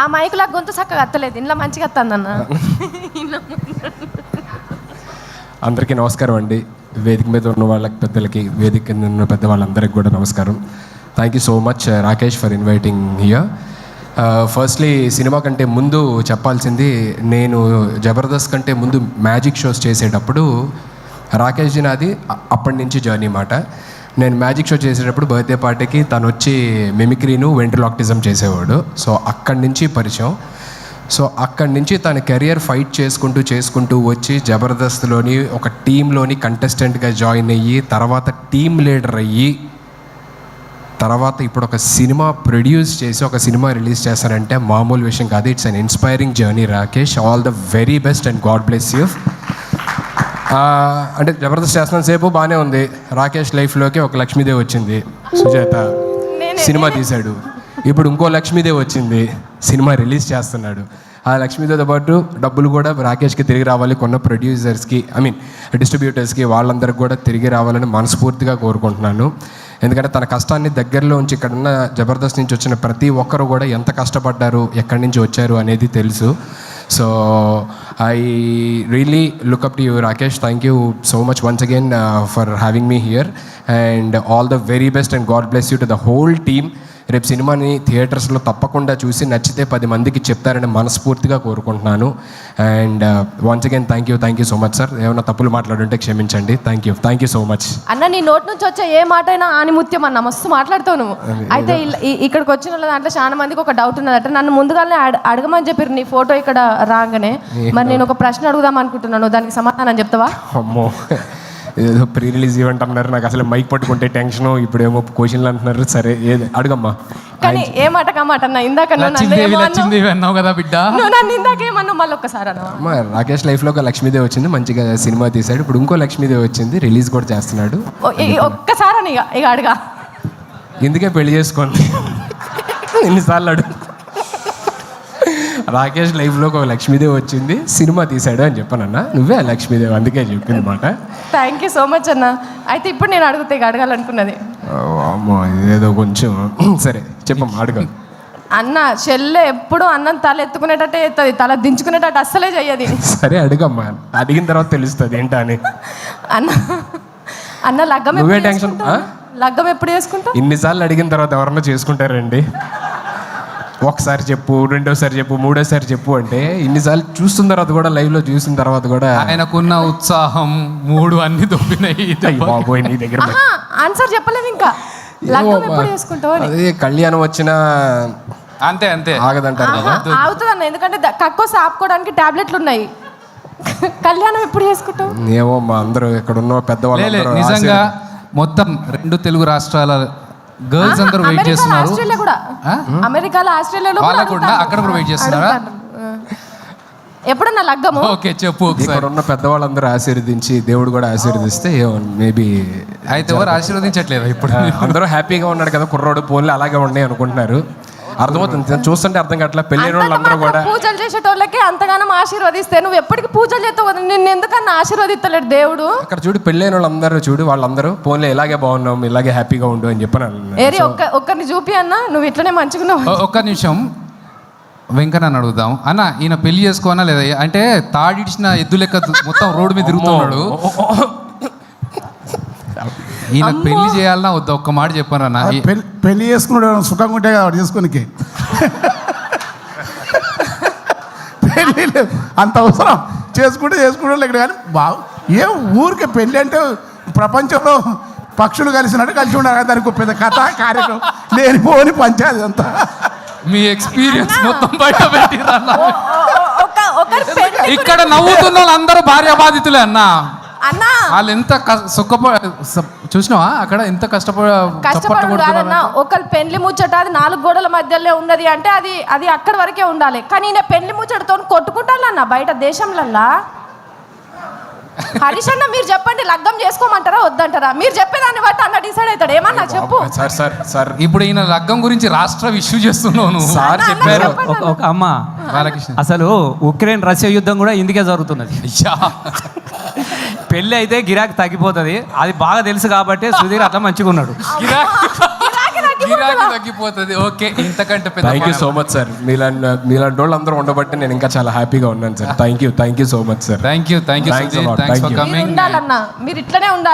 ఆ మైకులా గొంతు చక్కగా అత్తలేదు, ఇంట్లో మంచిగా అత్తందన్న. అందరికీ నమస్కారం అండి. వేదిక మీద ఉన్న వాళ్ళకి, పెద్దలకి, వేదిక కింద ఉన్న పెద్దవాళ్ళందరికీ కూడా నమస్కారం. Thank you so much Rakesh for inviting here. Firstly cinema కంటే ముందు చెప్పాల్సింది, నేను జబర్దస్త్ కంటే ముందు మ్యాజిక్ షోస్ చేసేటప్పుడు రాకేష్ జీ నాది అప్పటి నుంచి జర్నీ మాట. నేను మ్యాజిక్ షో చేసేటప్పుడు బర్త్డే పార్టీకి తను వచ్చి మిమిక్రీను వెంట్రలాక్టిజం చేసేవాడు. సో అక్కడి నుంచి పరిచయం. సో అక్కడి నుంచి తన కెరియర్ ఫైట్ చేసుకుంటూ వచ్చి జబర్దస్త్లోని ఒక టీంలోని కంటెస్టెంట్గా జాయిన్ అయ్యి, తర్వాత టీమ్ లీడర్ అయ్యి, తర్వాత ఇప్పుడు ఒక సినిమా ప్రొడ్యూస్ చేసి ఒక సినిమా రిలీజ్ చేస్తారంటే మామూలు విషయం కాదు. It's an inspiring journey Rakesh. All the very best and God bless you. అంటే జబర్దస్త్ చేస్తున్న సేపు బాగానే ఉంది. రాకేష్ లైఫ్లోకి ఒక లక్ష్మీదేవి వచ్చింది, సుజాత సినిమా తీశాడు. ఇప్పుడు ఇంకో లక్ష్మీదేవి వచ్చింది, సినిమా రిలీజ్ చేస్తున్నాడు. ఆ లక్ష్మీదేవితో పాటు డబ్బులు కూడా రాకేష్కి తిరిగి రావాలి, కొన్న ప్రొడ్యూసర్స్కి, డిస్ట్రిబ్యూటర్స్కి, వాళ్ళందరికీ కూడా తిరిగి రావాలని మనస్ఫూర్తిగా కోరుకుంటున్నాను. ఎందుకంటే తన కష్టాన్ని దగ్గరలో ఉంచి ఇక్కడున్న జబర్దస్త్ నుంచి వచ్చిన ప్రతి ఒక్కరు కూడా ఎంత కష్టపడ్డారు, ఎక్కడి నుంచి వచ్చారు అనేది తెలుసు. So I really look up to you Rakesh. Thank you so much once again for having me here and all the very best and God bless you to the whole team. రేపు సినిమాని థియేటర్స్లో తప్పకుండా చూసి నచ్చితే 10 మందికి చెప్తారని మనస్ఫూర్తిగా కోరుకుంటున్నాను. And once again thank you so much sir. ఏమైనా తప్పులు మాట్లాడుంటే క్షమించండి. థ్యాంక్ యూ సో మచ్ అన్న. నీ నోటి నుంచి వచ్చే ఏ మాట అయినా ఆనిముత్యం అన్న, మస్తు మాట్లాడుతావు నువ్వు. అయితే ఇక్కడికి వచ్చిన వాళ్ళ దాంట్లో చాలా మందికి ఒక డౌట్ ఉన్నదట. నన్ను ముందుగానే అడగమని చెప్పారు నీ ఫోటో ఇక్కడ రాగానే. మరి నేను ఒక ప్రశ్న అడుగుదాం అనుకుంటున్నాను, దానికి సమాధానం చెప్తావా? అమ్మో, ఏదో ప్రీ రిలీజ్ ఈవెంట్ అన్నారు, నాకు అసలు మైక్ పట్టుకుంటే టెన్షన్, ఇప్పుడేమో క్వశ్చన్లు అంటున్నారు. సరే ఏది అడుగమ్మా. కానీ ఏ మాట కామాట అన్న, ఇందాక అన్నావు కదా బిడ్డ, నువ్వు నన్ను ఇందాకేమన్నావు, మళ్ళీ ఒక్కసారి అన్న. రాకేష్ లైఫ్లో ఒక లక్ష్మీదేవి వచ్చింది, మంచిగా సినిమా తీశాడు. ఇప్పుడు ఇంకో లక్ష్మీదేవి వచ్చింది, రిలీజ్ కూడా చేస్తున్నాడు. ఒక్కసారి అని ఇక అడగా, ఎందుకే పెళ్లి చేసుకోండి ఎన్నిసార్లు అడుగు. రాకేష్ లైఫ్లో ఒక లక్ష్మీదేవి వచ్చింది, సినిమా తీశాడు అని చెప్పానన్నా. నువ్వే ఆ లక్ష్మీదేవి, అందుకే చెప్పింది మాట. థ్యాంక్ యూ సో మచ్ అన్న. అయితే ఇప్పుడు నేను అడుగుతా, ఇక అడగాలనుకున్నది. అమ్మో ఇదేదో కొంచెం సరే చెప్పమ్మా, అడగ. అన్న చెల్లె ఎప్పుడు అన్నం తల ఎత్తుకునేటట్టే ఎత్తది, తల దించుకునేటట్టు అస్సలే చెయ్యది. సరే అడుగమ్మా, అడిగిన తర్వాత తెలుస్తుంది ఏంటా అని. అన్న లగ్గం నువ్వే టెన్షన్. లగ్గం ఎప్పుడు చేసుకుంటా? ఇన్నిసార్లు అడిగిన తర్వాత ఎవరన్నా చేసుకుంటారండి? ఒకసారి చెప్పు, రెండోసారి చెప్పు, మూడోసారి చెప్పు అంటే ఇన్నిసార్లు చూస్తున్న తర్వాత కూడా, లైవ్లో చూసిన తర్వాత కూడా ఆయనకున్న ఉత్సాహం మూడు అన్ని దొబ్బినాయి. బాబోయ్ నీ దగ్గర ఆన్సర్ చెప్పలేదు ఇంకా. లగ్గం ఎప్పుడు చేసుకుంటావు? అదే కళ్యాణం వచ్చినా అంతే ఆగదంటారు కదా. ఆగుతుంది అన్న, ఎందుకంటే కక్కోసి ఆపుకోవడానికి టాబ్లెట్లు ఉన్నాయి. కళ్యాణం ఎప్పుడు చేసుకుంటావు? ఏమో మా అందరూ ఇక్కడ ఉన్న పెద్దవాళ్ళు నిజంగా మొత్తం 2 తెలుగు రాష్ట్రాల గర్ల్స్ అందరూ వెయిట్ చేస్తున్నారు. అమెరికాలో, ఆస్ట్రేలియాలో అక్కడ కూడా వెయిట్ చేస్తున్నారా? ఎప్పుడన్నా లగ్గము? ఓకే చెప్పు. ఇక్కడ ఉన్న పెద్దవాళ్ళందరూ ఆశీర్వదించి, దేవుడు కూడా ఆశీర్వదిస్తే మేబీ. అయితే ఎవరు ఆశీర్వదించట్లేదు ఇప్పుడు? అందరూ హ్యాపీగా ఉన్నాడు కదా కుర్రోడు, పోన్లు అలాగే ఉన్నాయి అనుకుంటున్నారు. అర్థమవుతుంది, చూస్తుంటే అర్థం కావట్లేదు. పెళ్లి వాళ్ళందరూ కూడా పూజలు చేసేటోళ్ళకి అంతగానం ఆశీర్వదిస్తే నువ్వు ఎప్పటికీ పూజలు చేస్తావు, నిన్ను ఎందుకన్నా ఆశీర్వదిస్తలేడు దేవుడు? అక్కడ చూడు, పెళ్ళైన వాళ్ళందరూ చూడు, వాళ్ళందరూ పోన్లే ఇలాగే బాగున్నాం, ఇలాగే హ్యాపీగా ఉండు అని చెప్పాను. ఒక్కరిని చూపి అన్న, నువ్వు ఇట్లనే మంచిగున్నావు. ఒక్క నిమిషం వెంకన్న అడుగుదాం. అన్న ఈయన పెళ్లి చేసుకోనా లేదా? అంటే తాడిడిచిన ఎద్దు లెక్క మొత్తం రోడ్డు మీద తిరుగుతున్నాడు. ఈయన పెళ్లి చేయాలన్నా వద్దా? ఒక్క మాట చెప్పాను అన్న. పెళ్లి చేసుకున్నాడు సుఖంగా ఉంటే కదా చేసుకోనికి. పెళ్ళి అంత అవసరం, చేసుకుంటే ఇక్కడ కానీ ఏ ఊరికే పెళ్ళి అంటే ప్రపంచంలో పక్షులు కలిసినట్టు కలిసి ఉండాలి. దానికి పెద్ద కథ కార్యక్రమం లేనిపోని పంచాయతీ అంతా. మీ ఎక్స్పీరియన్స్ మొత్తం బయట పెట్టిరా. ఇక్కడ నవ్వుతున్న వాళ్ళందరూ భార్య బాధితులే అన్న. వాళ్ళు ఎంత చూసినావా అక్కడ ఎంత కష్టపడుతున్నా. ఒకరి పెళ్లి ముచ్చట అది 4 గోడల మధ్యలో ఉన్నది అంటే అది అక్కడి వరకే ఉండాలి. కానీ నేను పెళ్లి ముచ్చటతో కొట్టుకుంటానన్న బయట దేశంలల్లా. హరీష్ అన్న మీరు చెప్పండి, లగ్గం చేసుకోమంటారా వద్దంటారా? మీరు చెప్పేదాన్ని బట్టి అన్న డిసైడ్ అవుతాడు. ఏమన్నా చెప్పు. సార్ ఇప్పుడు ఈయన లగ్గం గురించి రాష్ట్ర ఇష్యూ చేస్తున్నాను. సార్ చెప్పారు ఒక అమ్మ, అసలు ఉక్రెయిన్ రష్యా యుద్ధం కూడా ఇందుకే జరుగుతున్నది. పెళ్ళి అయితే గిరాకీ తగ్గిపోతుంది, అది బాగా తెలుసు కాబట్టి సుధీర్ అట్లా మంచిగా ఉన్నాడు. గిరాకీ తగ్గిపోతుంది. ఓకే, ఇంతకంటే పెద్ద thank you so much sir. మీలాంటి వాళ్ళు అందరూ ఉండబట్టి నేను ఇంకా చాలా హ్యాపీగా ఉన్నాను sir. Thank you so much sir. Thank you Thanks a lot. Thanks Thank for you. మీరు కమింగ్. ఉండాలన్నా, మీరు ఇట్లనే ఉండాలి.